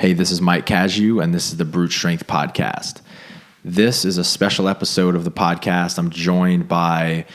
Hey, this is Mike Casu, and this is the Brute Strength Podcast. This is a special episode of the podcast. I'm joined by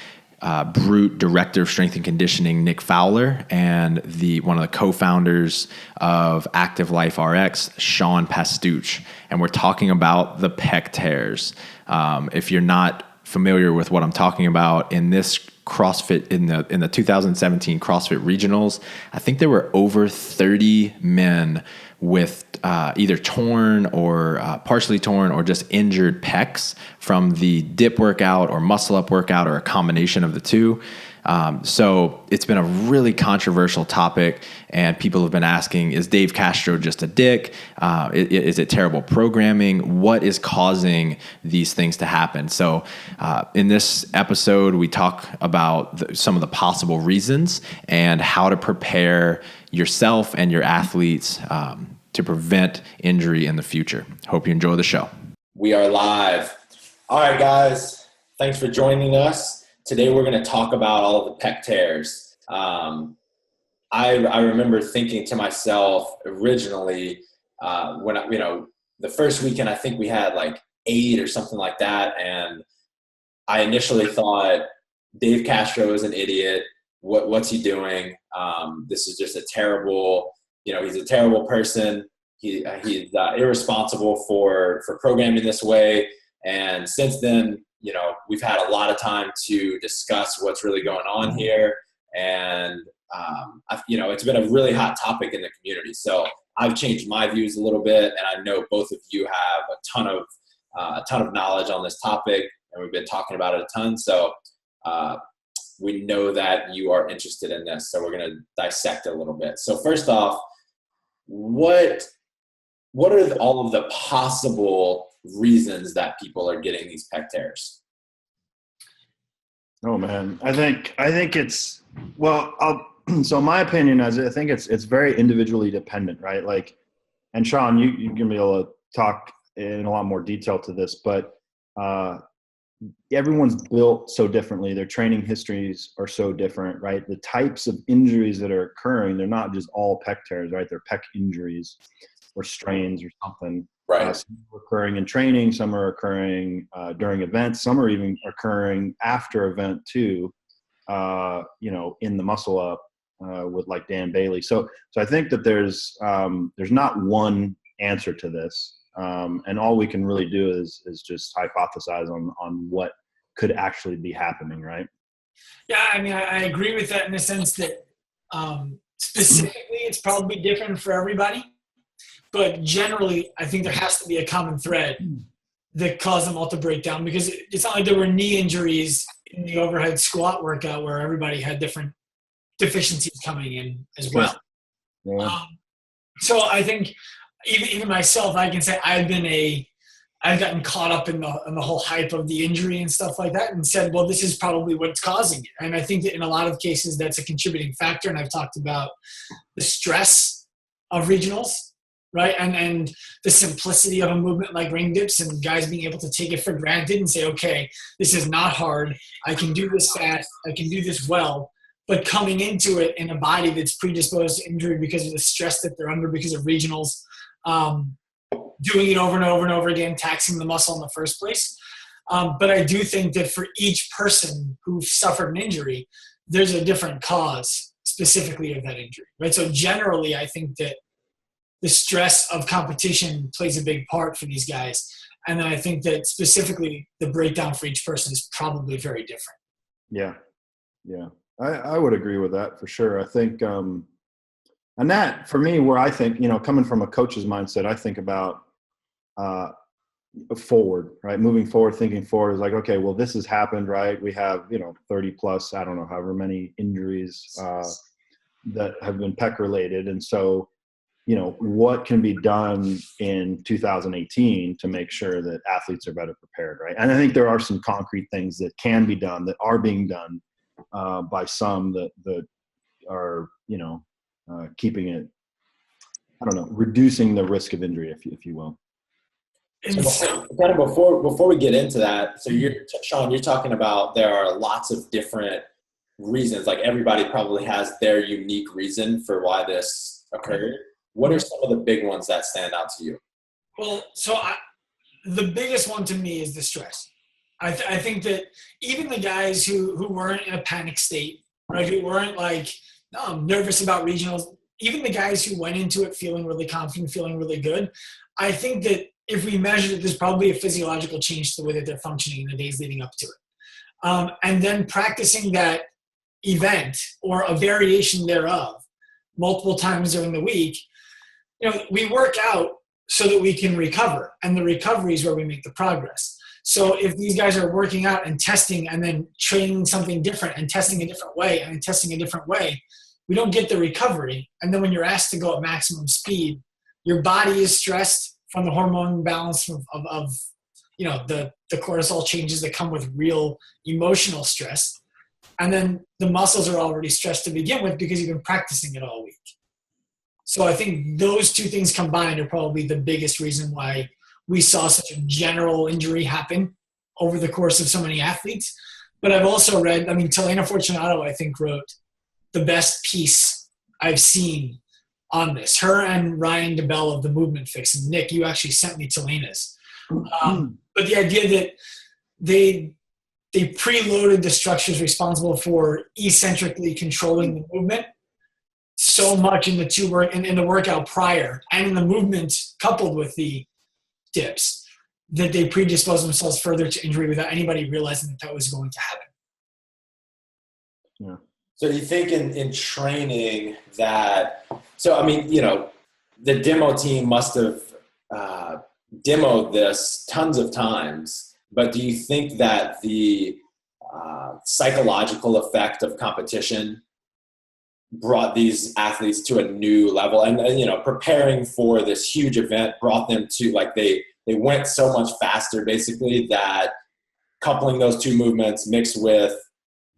Brute Director of Strength and Conditioning, Nick Fowler, and one of the co-founders of Active Life RX, Sean Pastuch. And we're talking about the pec tears. If you're not familiar with what I'm talking about, in this CrossFit, in the 2017 CrossFit Regionals, I think there were over 30 men with either torn or partially torn or just injured pecs from the dip workout or muscle up workout or a combination of the two. So it's been a really controversial topic, and people have been asking, is Dave Castro just a dick? Is it terrible programming? What is causing these things to happen? So in this episode, we talk about some of the possible reasons and how to prepare yourself and your athletes to prevent injury in the future. Hope you enjoy the show. We are live. All right, guys. Thanks for joining us. Today we're going to talk about all of the pec tears. I remember thinking to myself originally when the first weekend I think we had like 8 or something like that, and I initially thought Dave Castro is an idiot. What's he doing? This is just a terrible. He's a terrible person. He's irresponsible for programming this way. And since then, we've had a lot of time to discuss what's really going on here. And, it's been a really hot topic in the community. So I've changed my views a little bit, and I know both of you have a ton of knowledge on this topic, and we've been talking about it a ton. So we know that you are interested in this. So we're going to dissect it a little bit. So first off, what are all of the possible reasons that people are getting these pec tears? Oh man, I think it's so my opinion is I think it's very individually dependent, right? Like, and Sean, you can be able to talk in a lot more detail to this, but everyone's built so differently. Their training histories are so different, right? The types of injuries that are occurring, they're not just all pec tears, right? They're pec injuries or strains or something. Right. Some are occurring in training, some are occurring during events, some are even occurring after event too, in the muscle up with like Dan Bailey. So I think that there's not one answer to this. And all we can really do is just hypothesize on what could actually be happening, right? Yeah, I mean, I agree with that in the sense that specifically it's probably different for everybody. But generally, I think there has to be a common thread that caused them all to break down, because it's not like there were knee injuries in the overhead squat workout where everybody had different deficiencies coming in as well. Yeah. So I think even myself, I can say I've gotten caught up in the whole hype of the injury and stuff like that, and said, well, this is probably what's causing it. And I think that in a lot of cases that's a contributing factor. And I've talked about the stress of regionals, right? And the simplicity of a movement like ring dips, and guys being able to take it for granted and say, okay, this is not hard. I can do this fast. I can do this well. But coming into it in a body that's predisposed to injury because of the stress that they're under because of regionals, doing it over and over and over again, taxing the muscle in the first place. But I do think that for each person who suffered an injury, there's a different cause specifically of that injury, right? So generally, I think that the stress of competition plays a big part for these guys. And then I think that specifically the breakdown for each person is probably very different. Yeah. I would agree with that for sure. I think, and that for me, where I think, coming from a coach's mindset, I think about forward, right? Moving forward, thinking forward is like, okay, well, this has happened, right? We have, 30 plus, I don't know, however many injuries that have been pec related. And so, what can be done in 2018 to make sure that athletes are better prepared, right? And I think there are some concrete things that can be done, that are being done by some that are, keeping it, reducing the risk of injury, if you will. So kind of before we get into that, so Sean, you're talking about there are lots of different reasons. Like everybody probably has their unique reason for why this occurred. What are some of the big ones that stand out to you? Well, the biggest one to me is the stress. I think that even the guys who weren't in a panic state, right, who weren't like nervous about regionals, even the guys who went into it feeling really confident, feeling really good, I think that if we measured it, there's probably a physiological change to the way that they're functioning in the days leading up to it. And then practicing that event or a variation thereof multiple times during the week, we work out so that we can recover, and the recovery is where we make the progress. So if these guys are working out and testing and then training something different and testing a different way and testing a different way, we don't get the recovery. And then when you're asked to go at maximum speed, your body is stressed from the hormone balance of the cortisol changes that come with real emotional stress. And then the muscles are already stressed to begin with because you've been practicing it all week. So I think those two things combined are probably the biggest reason why we saw such a general injury happen over the course of so many athletes. But I've also read, Telena Fortunato, I think, wrote the best piece I've seen on this. Her and Ryan DeBell of the Movement Fix. And Nick, you actually sent me Telena's. But the idea that they preloaded the structures responsible for eccentrically controlling the movement so much in the workout prior and in the movement coupled with the dips that they predispose themselves further to injury without anybody realizing that was going to happen. Yeah. So do you think in training that – the demo team must have demoed this tons of times, but do you think that the psychological effect of competition brought these athletes to a new level and preparing for this huge event brought them to they went so much faster basically that coupling those two movements mixed with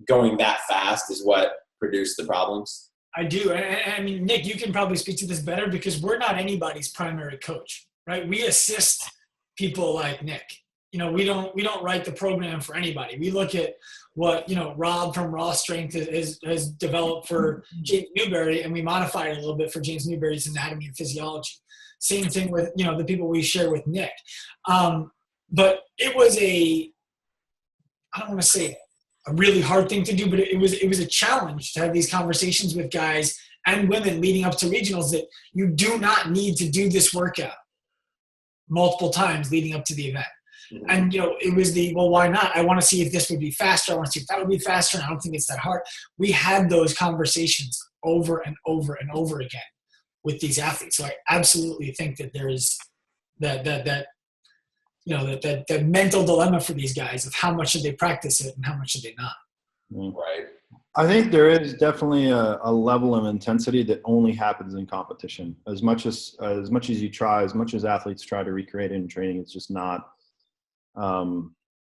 going that fast is what produced the problems? I do. Nick, you can probably speak to this better because we're not anybody's primary coach, right? We assist people like Nick. We don't write the program for anybody. We look at what, Rob from Raw Strength has developed for James Newberry, and we modify it a little bit for James Newberry's anatomy and physiology. Same thing with, the people we share with Nick. But it was I don't want to say a really hard thing to do, but it was a challenge to have these conversations with guys and women leading up to regionals that you do not need to do this workout multiple times leading up to the event. And, it was why not? I want to see if this would be faster. I want to see if that would be faster. And I don't think it's that hard. We had those conversations over and over and over again with these athletes. So I absolutely think that there is that mental dilemma for these guys of how much should they practice it and how much should they not. Right. I think there is definitely a level of intensity that only happens in competition. As much as you try, as much as athletes try to recreate it in training, it's just not.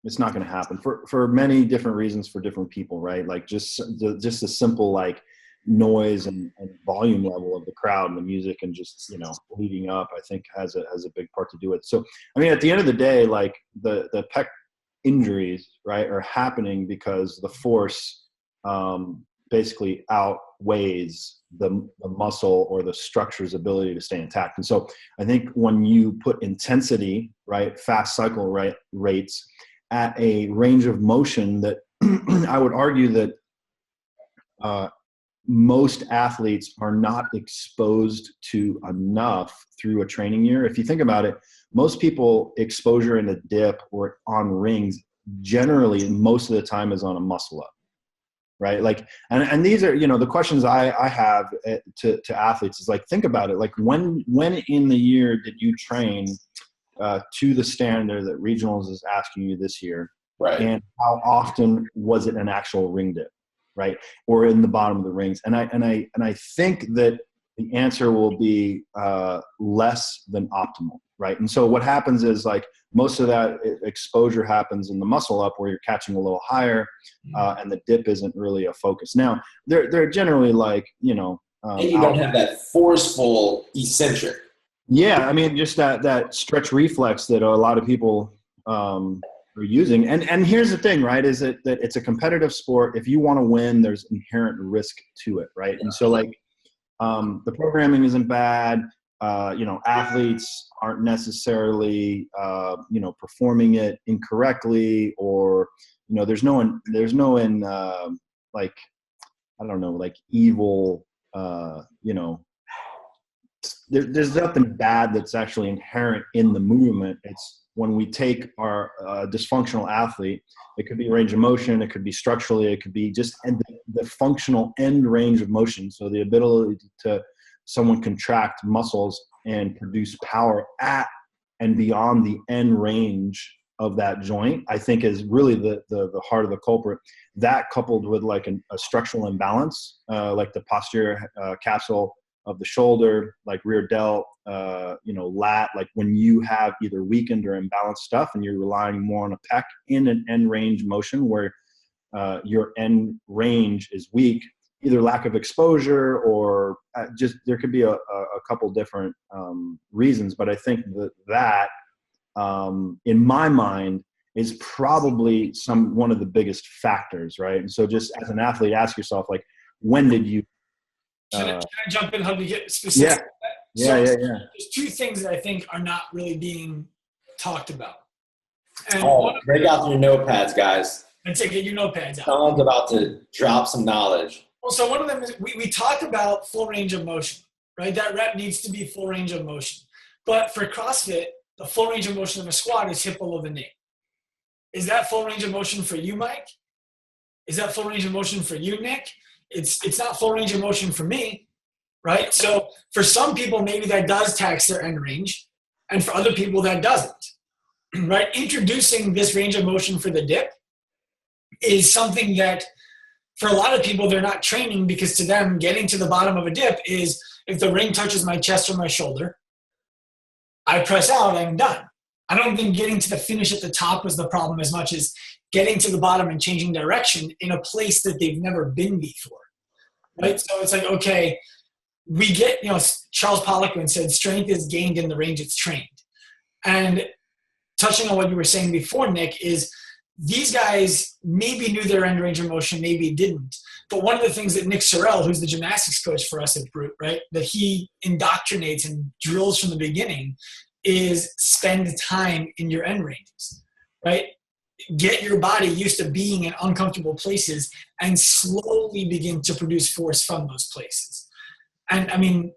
It's not going to happen for many different reasons for different people, right? Like just a simple noise and volume level of the crowd and the music and just leading up, I think has a big part to do with it. So at the end of the day, the pec injuries, right, are happening because the force basically outweighs the muscle or the structure's ability to stay intact. And so I think when you put intensity, right, fast cycle rates at a range of motion that I would argue that most athletes are not exposed to enough through a training year. If you think about it, most people exposure in a dip or on rings generally most of the time is on a muscle up. Right. And these are, the questions I have to athletes is think about it. When in the year did you train to the standard that regionals is asking you this year? Right. And how often was it an actual ring dip? Right. Or in the bottom of the rings. And I think that the answer will be less than optimal. Right. And so what happens is most of that exposure happens in the muscle up where you're catching a little higher and the dip isn't really a focus. Now they're generally and you don't have that forceful eccentric. Yeah. Just that stretch reflex that a lot of people are using. And here's the thing, right, is that it's a competitive sport. If you want to win, there's inherent risk to it. Right. And so the programming isn't bad. athletes aren't necessarily, performing it incorrectly, or, there's no like, I don't know, like evil, there's nothing bad that's actually inherent in the movement. It's when we take our dysfunctional athlete, it could be range of motion, it could be structurally, it could be just the functional end range of motion. So the ability to someone contract muscles and produce power at and beyond the end range of that joint, I think is really the heart of the culprit. That coupled with like a structural imbalance, like the posterior capsule of the shoulder, like rear delt, lat, like when you have either weakened or imbalanced stuff and you're relying more on a pec in an end range motion where your end range is weak, either lack of exposure or just there could be a couple different reasons. But I think that in my mind is probably one of the biggest factors, right? And so just as an athlete, ask yourself, like, when did you can I jump in, help you get specific? Yeah. There's two things that I think are not really being talked about. And break out your notepads, guys. And say, get your notepads out. Someone's about to drop some knowledge. Well, so one of them is we talk about full range of motion, right? That rep needs to be full range of motion. But for CrossFit, the full range of motion of a squat is hip below the knee. Is that full range of motion for you, Mike? Is that full range of motion for you, Nick? It's not full range of motion for me, right? So for some people, maybe that does tax their end range, and for other people that doesn't, right? Introducing this range of motion for the dip is something that for a lot of people, they're not training, because to them, getting to the bottom of a dip is if the ring touches my chest or my shoulder, I press out, I'm done. I don't think getting to the finish at the top was the problem as much as getting to the bottom and changing direction in a place that they've never been before, right? So it's like, okay, we get, Charles Poliquin said, strength is gained in the range it's trained. And touching on what you were saying before, Nick, is these guys maybe knew their end range of motion, maybe didn't. But one of the things that Nick Sorrell, who's the gymnastics coach for us at Brute, right, that he indoctrinates and drills from the beginning is spend time in your end ranges, right? Get your body used to being in uncomfortable places and slowly begin to produce force from those places. And I mean,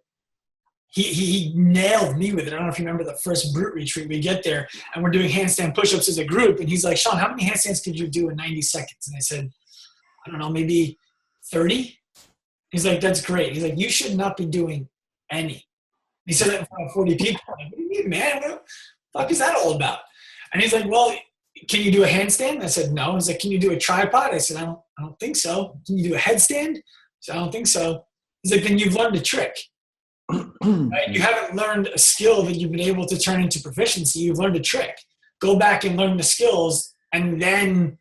he nailed me with it. I don't know if you remember the first Brute retreat. We get there and we're doing handstand push-ups as a group. And he's like, Sean, how many handstands could you do in 90 seconds? And I said, I don't know, maybe 30. He's like, that's great. He's like, you should not be doing any. He said that in front of 40 people. I'm like, what do you mean, man? What the fuck is that all about? And he's like, well, can you do a handstand? I said, no. He's like, can you do a tripod? I said, I don't think so. Can you do a headstand? I said, I don't think so. He's like, then you've learned a trick. Right? You haven't learned a skill that you've been able to turn into proficiency. You've learned a trick. Go back and learn the skills and then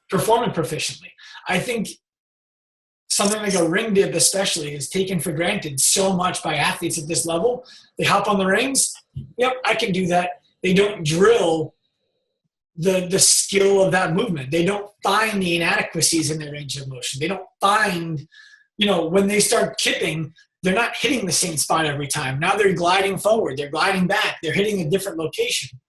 perform it proficiently. I think something like a ring dip especially is taken for granted so much by athletes at this level. They hop on the rings. Yep, I can do that. They don't drill the skill of that movement. They don't find the inadequacies in their range of motion. They don't find, when they start kipping, they're not hitting the same spot every time. Now they're gliding forward. They're gliding back. They're hitting a different location.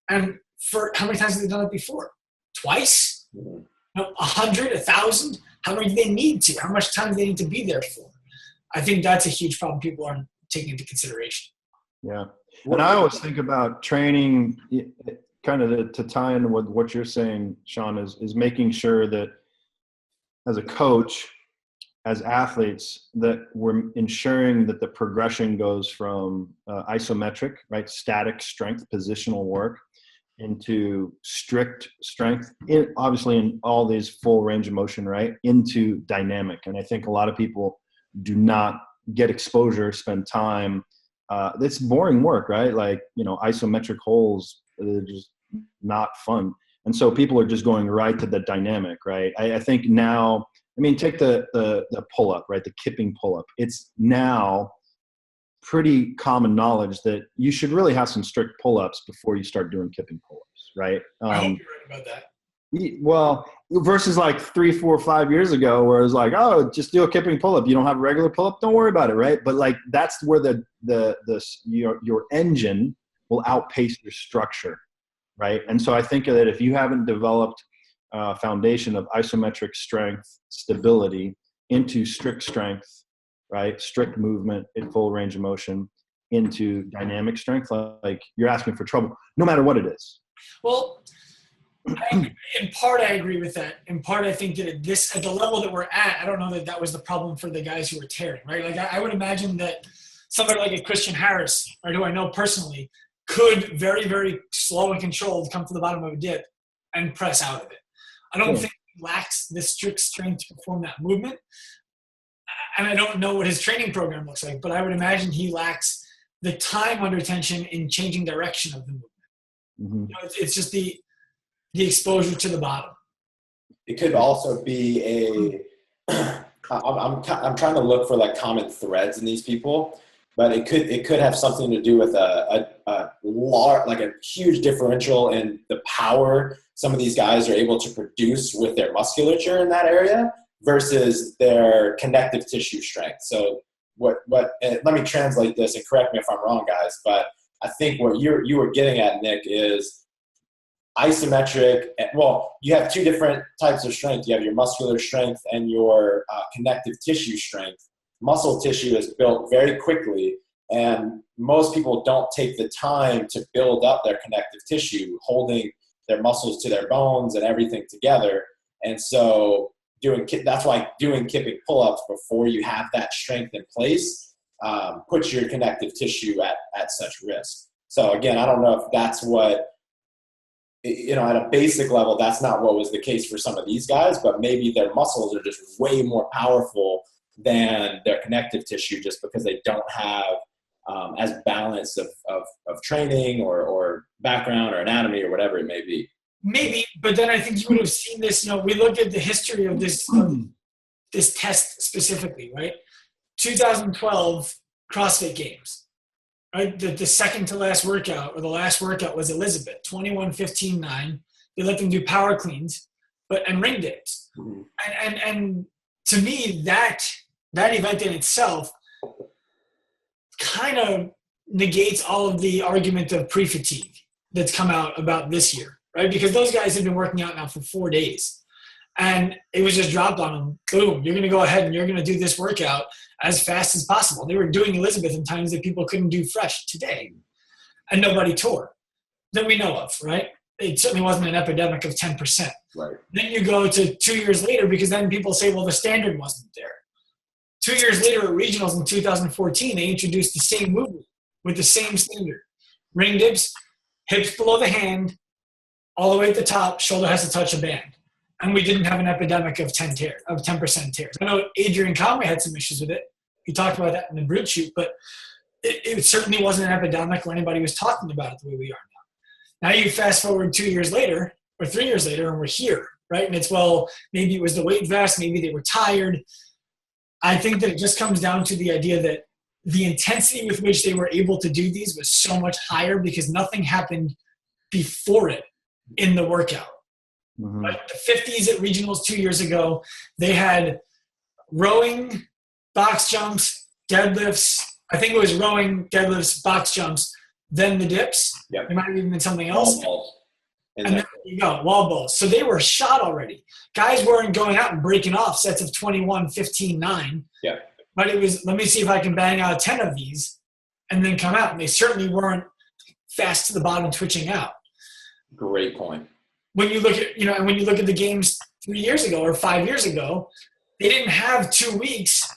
And for how many times have they done it before? Twice? 100, 1,000? How many do they need to? How much time do they need to be there for? I think that's a huge problem people aren't taking into consideration. Yeah. And I always think about training, kind of to tie in with what you're saying, Sean, is making sure that as a coach, as athletes, that we're ensuring that the progression goes from isometric, right, static strength, positional work, into strict strength, obviously in all these full range of motion, right, into dynamic. And I think a lot of people do not get exposure, spend time. It's boring work, right? Like, isometric holes, they're just not fun. And so people are just going right to the dynamic, right? I think now, take the pull-up, right? The kipping pull-up. It's now pretty common knowledge that you should really have some strict pull-ups before you start doing kipping pull-ups, right? I hope you're right about that. Well, versus like 3, 4, 5 years ago, where it was like, oh, just do a kipping pull-up. You don't have a regular pull-up, don't worry about it, right? But like that's where your engine will outpace your structure, right? And so I think that if you haven't developed a foundation of isometric strength, stability into strict strength, right? Strict movement in full range of motion into dynamic strength, like you're asking for trouble, no matter what it is. Well, in part, I agree with that. In part, I think that at the level that we're at, I don't know that was the problem for the guys who were tearing, right? Like I would imagine that somebody like a Christian Harris, or who I know personally, could very, very slow and controlled come to the bottom of a dip and press out of it. I don't think he lacks the strict strength to perform that movement. And I don't know what his training program looks like, but I would imagine he lacks the time under tension in changing direction of the movement. Mm-hmm. You know, it's just the exposure to the bottom. It could also be I'm trying to look for like common threads in these people, but it could have something to do with a large, like a huge differential in the power some of these guys are able to produce with their musculature in that area versus their connective tissue strength. So let me translate this and correct me if I'm wrong, guys, but I think what you were getting at, Nick, is isometric. Well, you have two different types of strength. You have your muscular strength and your connective tissue strength. Muscle tissue is built very quickly, and most people don't take the time to build up their connective tissue, holding their muscles to their bones and everything together. And so that's why doing kipping pull-ups before you have that strength in place puts your connective tissue at such risk. So again, I don't know if that's what, you know, at a basic level, that's not what was the case for some of these guys, but maybe their muscles are just way more powerful than their connective tissue just because they don't have as balance of training or background or anatomy or whatever it may be. Maybe, but then I think you would have seen this. You know, we look at the history of this test specifically, right? 2012 CrossFit Games, right? The second to last workout, or the last workout, was Elizabeth, 21:15:9. They let them do power cleans, and ring dips, and to me that event in itself kind of negates all of the argument of pre-fatigue that's come out about this year, right? Because those guys have been working out now for 4 days, and it was just dropped on them. Boom, you're going to go ahead and you're going to do this workout as fast as possible. They were doing Elizabeth in times that people couldn't do fresh today, and nobody tore that we know of, right? It certainly wasn't an epidemic of 10%. Right. Then you go to 2 years later, because then people say, well, the standard wasn't there. 2 years later at regionals in 2014, they introduced the same movement with the same standard. Ring dips, hips below the hand, all the way at the top, shoulder has to touch a band. And we didn't have an epidemic of 10% tears. I know Adrian Conway had some issues with it. He talked about that in the brute shoot, but it certainly wasn't an epidemic where anybody was talking about it the way we are now. Now you fast forward 2 years later, or 3 years later, and we're here, right? And it's, well, maybe it was the weight vest, maybe they were tired. I think that it just comes down to the idea that the intensity with which they were able to do these was so much higher because nothing happened before it in the workout. Mm-hmm. Right? The 50s at regionals 2 years ago, they had rowing, box jumps, deadlifts. I think it was rowing, deadlifts, box jumps, then the dips. Yep. There might have even been something else. And then you go, wall balls. So they were shot already. Guys weren't going out and breaking off sets of 21, 15, 9. Yeah. But it was, let me see if I can bang out 10 of these and then come out. And they certainly weren't fast to the bottom twitching out. Great point. When you look at, and when you look at the games 3 years ago or 5 years ago, they didn't have 2 weeks.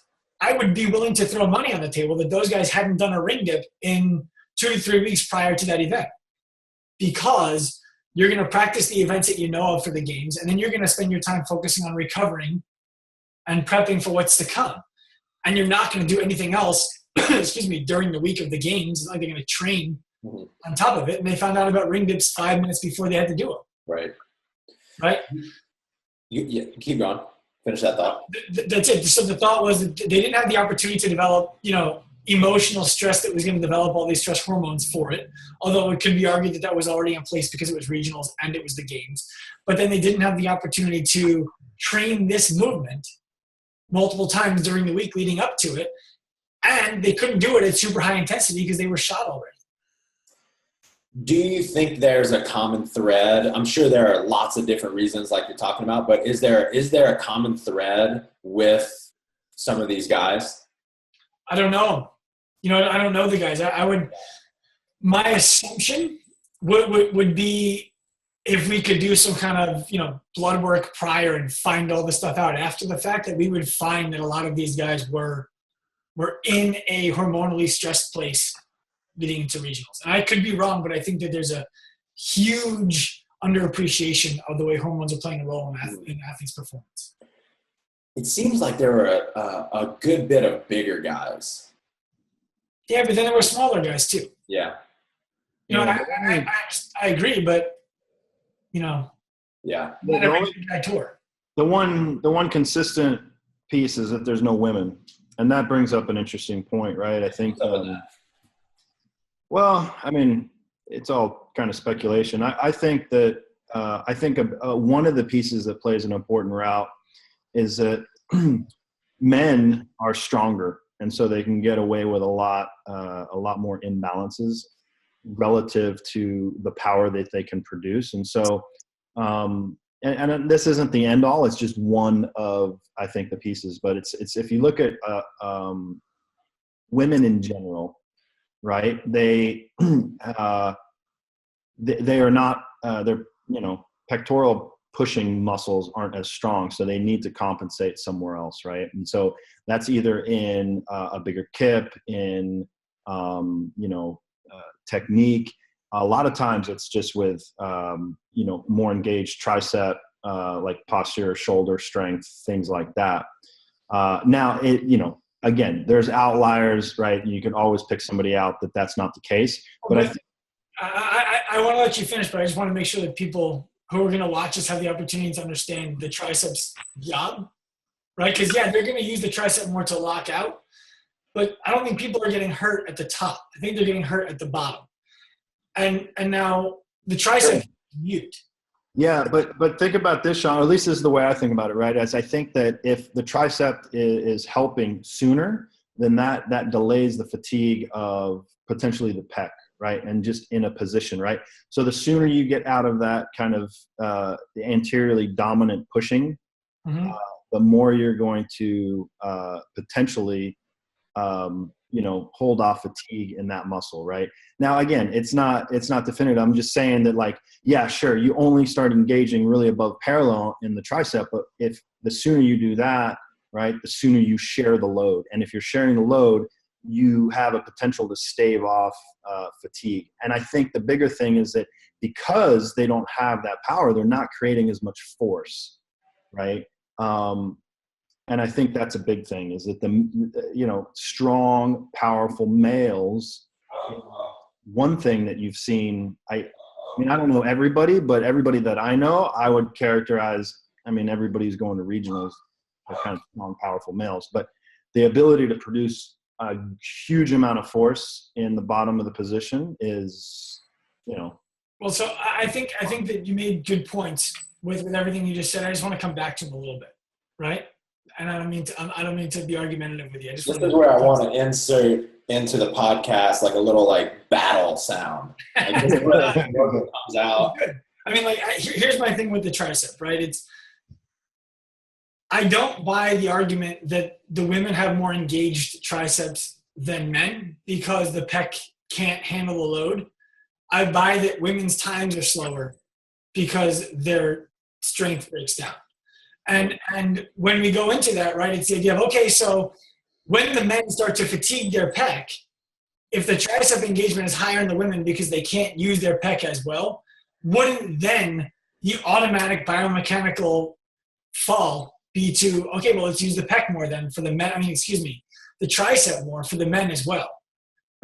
I would be willing to throw money on the table that those guys hadn't done a ring dip in 2 to 3 weeks prior to that event, because you're going to practice the events that you know of for the games, and then you're going to spend your time focusing on recovering and prepping for what's to come. And you're not going to do anything else, during the week of the games. It's like they're going to train on top of it. And they found out about ring dips 5 minutes before they had to do them. Right. Right? You keep going. Finish that thought. That's it. So the thought was that they didn't have the opportunity to develop, emotional stress that was going to develop all these stress hormones for it. Although it could be argued that that was already in place because it was regionals and it was the games. But then they didn't have the opportunity to train this movement multiple times during the week leading up to it. And they couldn't do it at super high intensity because they were shot already. Do you think there's a common thread? I'm sure there are lots of different reasons like you're talking about, but is there a common thread with some of these guys? I don't know. I don't know the guys. My assumption would be if we could do some kind of, blood work prior and find all the stuff out after the fact, that we would find that a lot of these guys were in a hormonally stressed place getting into regionals. And I could be wrong, but I think that there's a huge underappreciation of the way hormones are playing a role in athletes' performance. It seems like there were a good bit of bigger guys. Yeah, but then there were smaller guys too. Yeah. I agree, but Yeah. Not every big guy tour. The one consistent piece is that there's no women, and that brings up an interesting point, right? I think. Well, I mean, it's all kind of speculation. I think that one of the pieces that plays an important route is that men are stronger, and so they can get away with a lot more imbalances relative to the power that they can produce. And so, and this isn't the end all. It's just one of, I think, the pieces. But it's if you look at women in general. Right. They are not, their, pectoral pushing muscles aren't as strong. So they need to compensate somewhere else. Right. And so that's either in a bigger kip, in, technique. A lot of times it's just with, more engaged tricep, like posture, shoulder strength, things like that. Now again, there's outliers, right? You can always pick somebody out that's not the case. But I want to let you finish, but I just want to make sure that people who are going to watch us have the opportunity to understand the triceps job, right? Because, they're going to use the tricep more to lock out. But I don't think people are getting hurt at the top. I think they're getting hurt at the bottom. And now the tricep is mute. Yeah, but think about this, Sean, or at least this is the way I think about it, right? As I think that if the tricep is helping sooner, then that delays the fatigue of potentially the pec, right? And just in a position, right? So the sooner you get out of that kind of the anteriorly dominant pushing, the more you're going to potentially hold off fatigue in that muscle, right? Now, again, it's not definitive. I'm just saying that, like, yeah, sure, you only start engaging really above parallel in the tricep, but if the sooner you do that, right, the sooner you share the load. And if you're sharing the load, you have a potential to stave off fatigue. And I think the bigger thing is that because they don't have that power, they're not creating as much force, right? And I think that's a big thing, is that the strong, powerful males, one thing that you've seen, I don't know everybody, but everybody that I know, I would characterize, everybody's going to regionals, are kind of strong, powerful males, but the ability to produce a huge amount of force in the bottom of the position is, Well, so I think that you made good points with everything you just said. I just want to come back to them a little bit, right? And I don't mean to be argumentative with you. This is where I want to insert into the podcast like a little battle sound. Like this is where that comes out. Here's my thing with the tricep, right? I don't buy the argument that the women have more engaged triceps than men because the pec can't handle the load. I buy that women's times are slower because their strength breaks down. And when we go into that, right, it's the idea of, okay, so when the men start to fatigue their pec, if the tricep engagement is higher in the women because they can't use their pec as well, wouldn't then the automatic biomechanical fall be to, okay, well, let's use the pec more then for the men, the tricep more for the men as well,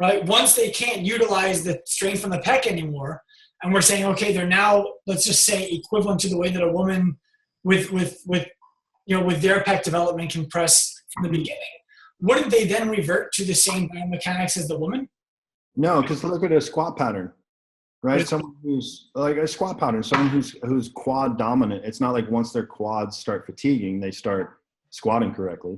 right? Once they can't utilize the strength from the pec anymore, and we're saying, okay, they're now, let's just say, equivalent to the way that a woman with their pec development can press from the beginning. wouldn't they then revert to the same biomechanics as the woman? No, because look at a squat pattern, right? Someone who's like a squat pattern, someone who's quad dominant. It's not like once their quads start fatiguing, they start squatting correctly,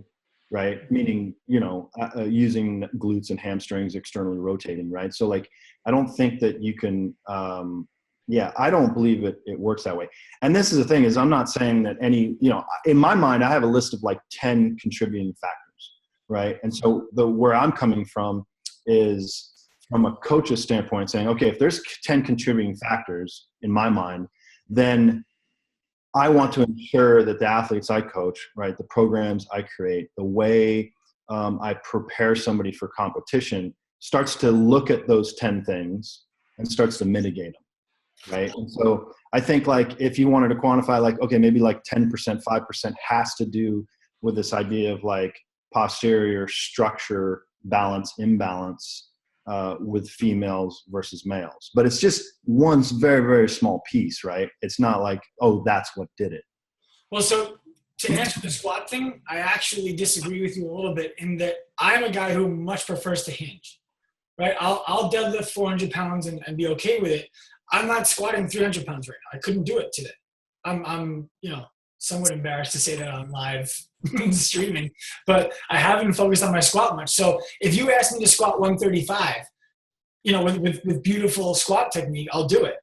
right? Meaning, using glutes and hamstrings, externally rotating, right? So like, I don't think that you can, I don't believe it works that way. And this is the thing is I'm not saying that any, in my mind, I have a list of like 10 contributing factors, right? And so where I'm coming from is from a coach's standpoint saying, okay, if there's 10 contributing factors in my mind, then I want to ensure that the athletes I coach, right, the programs I create, the way I prepare somebody for competition starts to look at those 10 things and starts to mitigate them, right? And so I think like if you wanted to quantify like, okay, maybe like 10%, 5% has to do with this idea of like posterior structure, balance, imbalance with females versus males. But it's just one very, very small piece, right? It's not like, oh, that's what did it. Well, so to answer the squat thing, I actually disagree with you a little bit in that I'm a guy who much prefers to hinge, right? I'll deadlift 400 pounds and be okay with it. I'm not squatting 300 pounds right now. I couldn't do it today. I'm somewhat embarrassed to say that on live streaming, but I haven't focused on my squat much. So if you ask me to squat 135, with beautiful squat technique, I'll do it.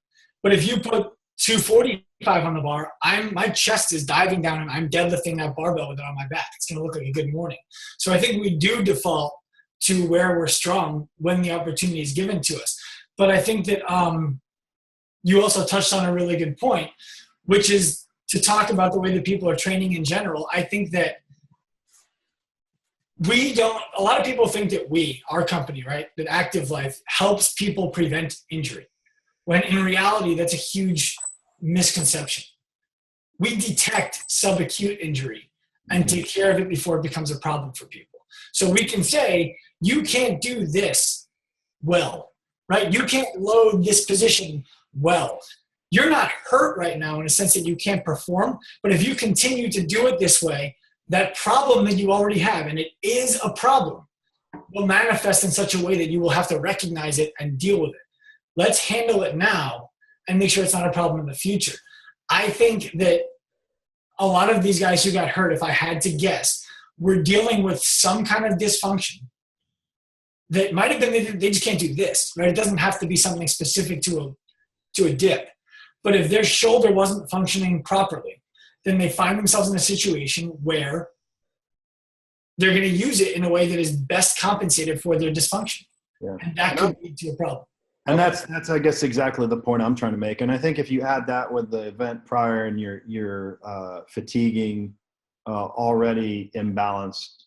But if you put 245 on the bar, my chest is diving down and I'm deadlifting that barbell with it on my back. It's going to look like a good morning. So I think we do default to where we're strong when the opportunity is given to us. But I think that you also touched on a really good point, which is to talk about the way that people are training in general. I think that a lot of people think that our company, right, that Active Life helps people prevent injury, when in reality, that's a huge misconception. We detect subacute injury and take care of it before it becomes a problem for people. So we can say, you can't do this well, right? You can't load this position well. You're not hurt right now in a sense that you can't perform, but if you continue to do it this way, that problem that you already have, and it is a problem, will manifest in such a way that you will have to recognize it and deal with it. Let's handle it now and make sure it's not a problem in the future. I think that a lot of these guys who got hurt, if I had to guess, were dealing with some kind of dysfunction that might have been they just can't do this, right? It doesn't have to be something specific to a dip. But if their shoulder wasn't functioning properly, then they find themselves in a situation where they're going to use it in a way that is best compensated for their dysfunction. Yeah. And that could lead to a problem. And that's I guess exactly the point I'm trying to make. And I think if you add that with the event prior and you're fatiguing already imbalanced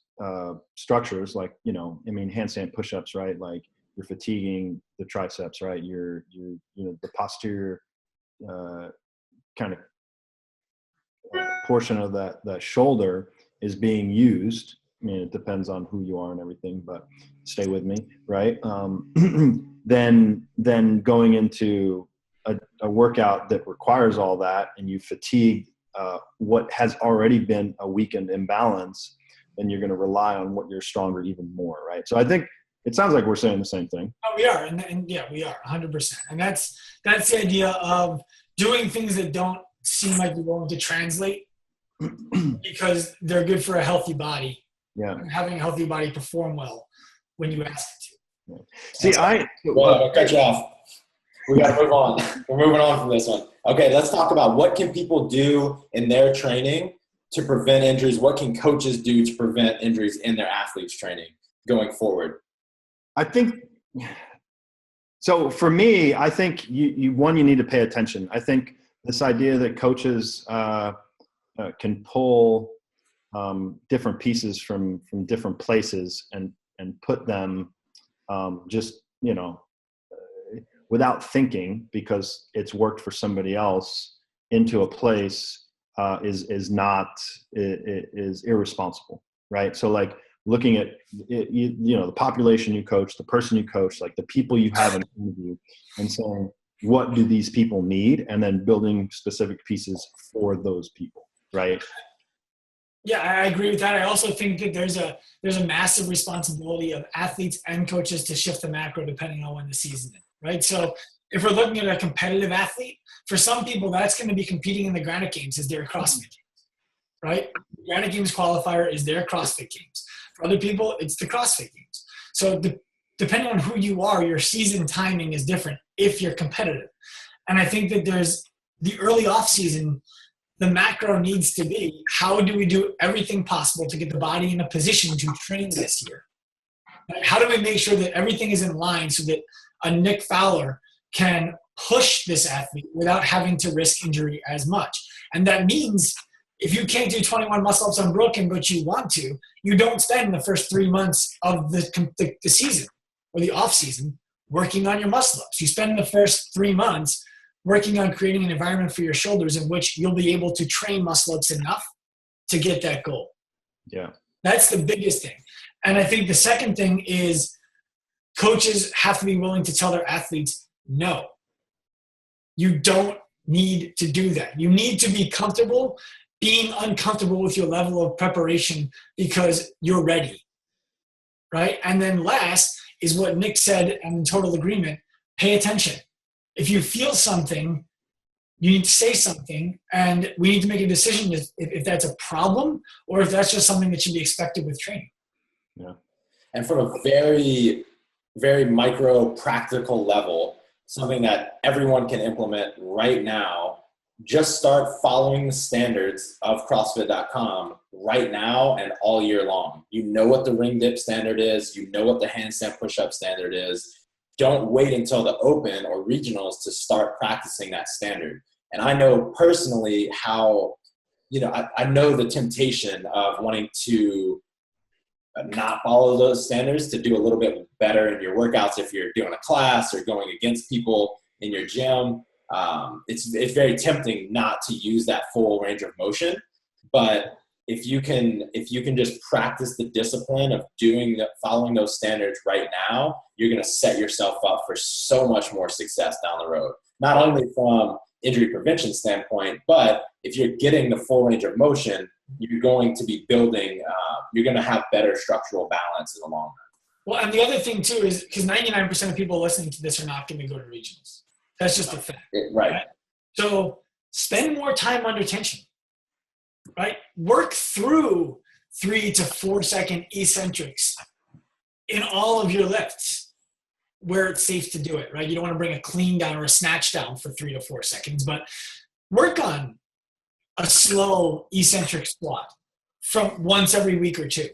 structures, like handstand push-ups, right? Like you're fatiguing the triceps, right? You're the posterior kind of portion of that shoulder is being used. I mean, it depends on who you are and everything, but stay with me, right? Then going into a workout that requires all that, and you fatigue what has already been a weakened imbalance, then you're going to rely on what you're stronger even more, right? So I think it sounds like we're saying the same thing. Oh, we are, and yeah, we are 100%. And that's the idea of doing things that don't seem like you're going to translate because they're good for a healthy body. Yeah. And having a healthy body perform well when you ask it to. See, I'll cut you off. We got to move on. We're moving on from this one. Okay, let's talk about what can people do in their training to prevent injuries. What can coaches do to prevent injuries in their athletes' training going forward? I think so. For me, I think you need to pay attention. I think this idea that coaches can pull different pieces from different places and put them just without thinking because it's worked for somebody else into a place is irresponsible, right? So like looking at the population you coach, the person you coach, like the people you have in front of you, and saying what do these people need, and then building specific pieces for those people, right? Yeah, I agree with that. I also think that there's a massive responsibility of athletes and coaches to shift the macro depending on when the season is, right? So if we're looking at a competitive athlete, for some people that's going to be competing in the Granite Games as their CrossFit Games, right? The Granite Games qualifier is their CrossFit Games. For other people, it's the CrossFit Games. So depending on who you are, your season timing is different if you're competitive. And I think that there's the early off season. The macro needs to be, how do we do everything possible to get the body in a position to train this year? How do we make sure that everything is in line so that a Nick Fowler can push this athlete without having to risk injury as much? And that means if you can't do 21 muscle-ups unbroken, but you want to, you don't spend the first 3 months of the season or the off season working on your muscle-ups. You spend the first 3 months working on creating an environment for your shoulders in which you'll be able to train muscle-ups enough to get that goal. Yeah. That's the biggest thing. And I think the second thing is coaches have to be willing to tell their athletes, no, you don't need to do that. You need to be comfortable being uncomfortable with your level of preparation because you're ready, right? And then last is what Nick said, and in total agreement, pay attention. If you feel something, you need to say something, and we need to make a decision if that's a problem or if that's just something that should be expected with training. Yeah. And from a very, very micro practical level, something that everyone can implement right now, just start following the standards of CrossFit.com right now and all year long. You know what the ring dip standard is. You know what the handstand push-up standard is. Don't wait until the open or regionals to start practicing that standard. And I know personally how, I know the temptation of wanting to not follow those standards to do a little bit better in your workouts if you're doing a class or going against people in your gym. It's very tempting not to use that full range of motion, but if you can just practice the discipline of following those standards right now, you're going to set yourself up for so much more success down the road. Not only from injury prevention standpoint, but if you're getting the full range of motion, you're going to be building. You're going to have better structural balance in the long run. Well, and the other thing too is because 99% of people listening to this are not going to go to regionals. That's just a fact. Right. So spend more time under tension. Right? Work through 3 to 4 second eccentrics in all of your lifts where it's safe to do it, right? You don't want to bring a clean down or a snatch down for 3 to 4 seconds, but work on a slow eccentric squat from once every week or two,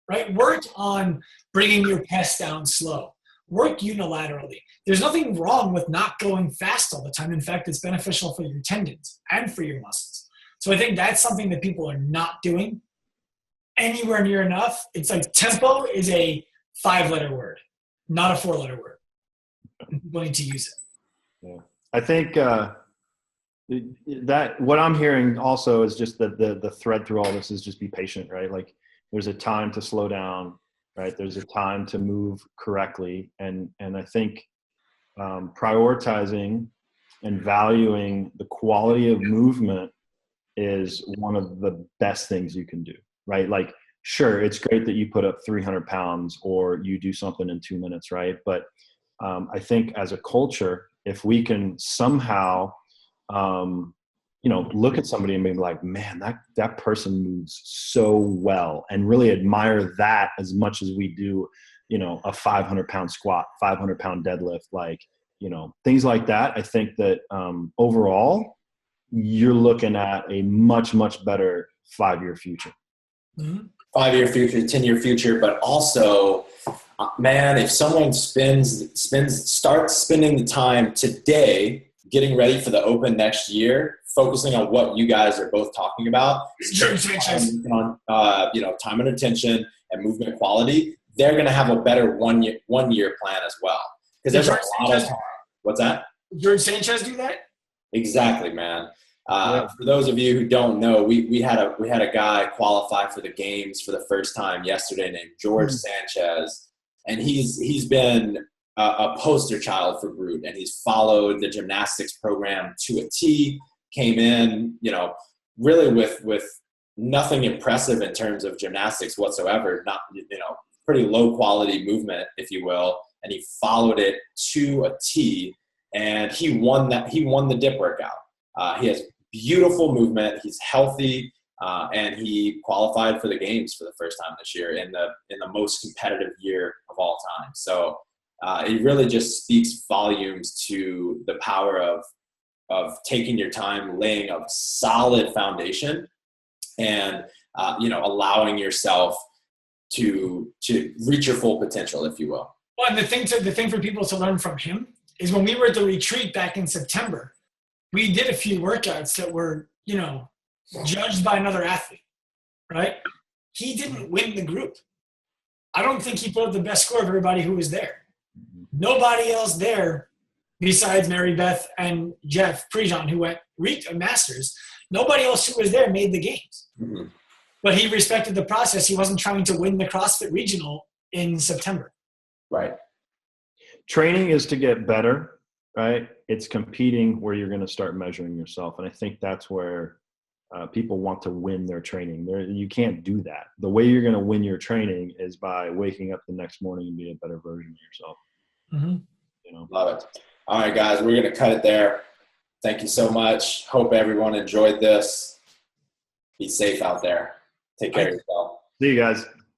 right? Work on bringing your press down slow. Work unilaterally. There's nothing wrong with not going fast all the time. In fact, it's beneficial for your tendons and for your muscles. So I think that's something that people are not doing anywhere near enough. It's like tempo is a 5-letter word, not a 4-letter word. People need to use it. Yeah. I think that what I'm hearing also is just that the thread through all this is just be patient, right? Like there's a time to slow down, right? There's a time to move correctly. And I think prioritizing and valuing the quality of movement is one of the best things you can do, right? Like, sure, it's great that you put up 300 pounds or you do something in 2 minutes, right? But I think as a culture, if we can somehow, look at somebody and be like, man, that person moves so well, and really admire that as much as we do, a 500-pound squat, 500-pound deadlift, like, things like that. I think that overall, you're looking at a much, much better 5-year future. Mm-hmm. 5-year future, 10-year future, but also, man, if someone starts spending the time today getting ready for the open next year, focusing on what you guys are both talking about, on time and attention and movement quality, they're going to have a better one year plan as well. Because there's a lot of time. What's that? George Sanchez do that? Exactly, man. For those of you who don't know, we had a guy qualify for the games for the first time yesterday named George Sanchez, and he's been a poster child for Brute, and he's followed the gymnastics program to a T. Came in, really with nothing impressive in terms of gymnastics whatsoever. Not, pretty low quality movement, if you will. And he followed it to a T, and he won the dip workout. He has beautiful movement. He's healthy, and he qualified for the games for the first time this year in the most competitive year of all time. So it really just speaks volumes to the power of taking your time, laying a solid foundation, and allowing yourself to reach your full potential, if you will. Well, and the thing for people to learn from him is when we were at the retreat back in September, we did a few workouts that were, judged by another athlete, right? He didn't win the group. I don't think he put up the best score of everybody who was there. Nobody else there besides Mary Beth and Jeff Prejean, who went Masters, nobody else who was there made the games. Mm-hmm. But he respected the process. He wasn't trying to win the CrossFit Regional in September. Right. Training is to get better, right? It's competing where you're going to start measuring yourself. And I think that's where people want to win their training. You can't do that. The way you're going to win your training is by waking up the next morning and be a better version of yourself. Mm-hmm. Love it. All right, guys, we're going to cut it there. Thank you so much. Hope everyone enjoyed this. Be safe out there. Take care of yourself. See you guys.